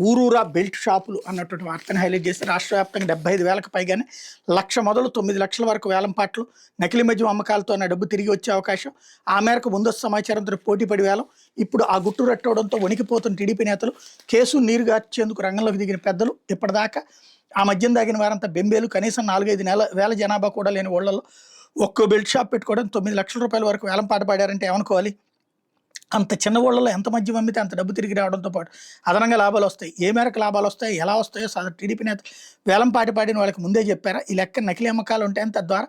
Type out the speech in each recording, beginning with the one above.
ఊరూరా బెల్ట్ షాపులు అన్నటువంటి వార్తని హైలైట్ చేసి రాష్ట్ర వ్యాప్తంగా 75,000కి పైగానే 1,00,000 మొదలు 9,00,000 వరకు వేలంపాట్లు, నకిలీ మద్యం అమ్మకాలతో అన్న డబ్బు తిరిగి వచ్చే అవకాశం. ఆ మేరకు ముందస్తు సమాచారంతో పోటీపడి వేలం. ఇప్పుడు ఆ గుట్టు రట్టవడంతో వణికిపోతున్న టీడీపీ నేతలు, కేసు నీరుగార్చేందుకు రంగంలోకి దిగిన పెద్దలు. ఇప్పటిదాకా ఆ మద్యం దాగిన వారంతా బెంబేలు. కనీసం 4-5 వేల జనాభా కూడా లేని ఊళ్ళలో ఒక్కో బెల్ట్ షాప్ పెట్టుకోవడం 9,00,000 రూపాయల వరకు వేలంపాట పాడారంటే ఏమనుకోవాలి? అంత చిన్న ఊళ్ళలో ఎంత మద్యం అమ్మితే అంత డబ్బు తిరిగి రావడంతో పాటు అదనంగా లాభాలు వస్తాయి. ఏ మేరకు లాభాలు వస్తాయి, ఎలా వస్తాయో టీడీపీ నేత వేలం పాడిన వాళ్ళకి ముందే చెప్పారా? ఈ లెక్క నకిలీ అమ్మకాలు ఉంటాయని, తద్వారా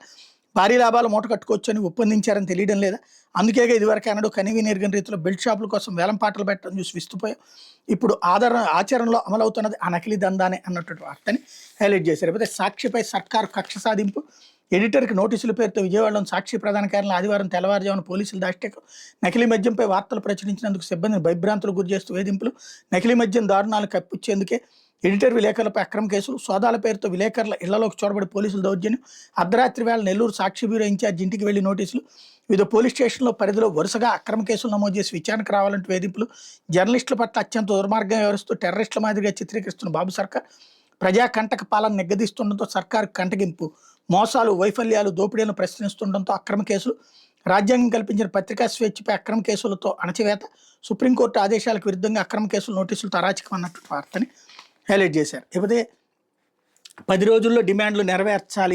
భారీ లాభాలు మూట కట్టుకోవచ్చు అని ఒప్పందించారని తెలియడం లేదా? అందుకేగా ఇదివరకు అనడు కనివి ఎరుగని రీతిలో బెల్ట్ షాపుల కోసం వేలం పాటలు పెట్టడం చూసి విస్తుపోయాం. ఇప్పుడు ఆచరణలో అమలవుతున్నది ఆ నకిలీ దందానే అన్నటువంటి వార్తని హైలైట్ చేశారు. లేకపోతే సాక్షిపై సర్కారు కక్ష సాధింపు. ఎడిటర్కి నోటీసుల పేరుతో విజయవాడలోని సాక్షి ప్రధాన కార్యాలయం ఆదివారం తెల్లవారుజామున పోలీసులు దాష్టికం. నకిలీ మద్యంపై వార్తలు ప్రచురించినందుకు సిబ్బందిని భయభ్రాంతులకు గురి చేస్తూ వేధింపులు. నకిలీ మద్యం దారుణాలు కప్పిచ్చేందుకే ఎడిటర్ విలేకరులపై అక్రమ కేసులు. సోదాల పేరుతో విలేకరుల ఇళ్లలోకి చొరబడి పోలీసులు దౌర్జన్యం. అర్ధరాత్రి వేళ నెల్లూరు సాక్షి బ్యూరో ఇన్ఛార్జ్ ఇంటికి వెళ్లి నోటీసులు. వివిధ పోలీస్ స్టేషన్లో పరిధిలో వరుసగా అక్రమ కేసులు నమోదు చేసి విచారణకు రావాలంటూ వేధింపులు. జర్నలిస్టుల పట్ల అత్యంత దుర్మార్గంగా వ్యవహరిస్తూ టెర్రరిస్టుల మాదిరిగా చిత్రీకరిస్తున్న బాబు సర్కార్ ప్రజా కంటక పాలన నెగ్గదీస్తుండటంతో సర్కారు కంటగింపు. మోసాలు, వైఫల్యాలు, దోపిడీలను ప్రశ్నిస్తుండటంతో అక్రమ కేసులు. రాజ్యాంగం కల్పించిన పత్రికా స్వేచ్ఛపై అక్రమ కేసులతో అణచివేత. సుప్రీంకోర్టు ఆదేశాలకు విరుద్ధంగా అక్రమ కేసులు, నోటీసులతో అరాచకం అన్నటువంటి వార్తని హైలైట్ చేశారు. ఇకపోతే 10 రోజుల్లో డిమాండ్లు నెరవేర్చాలి.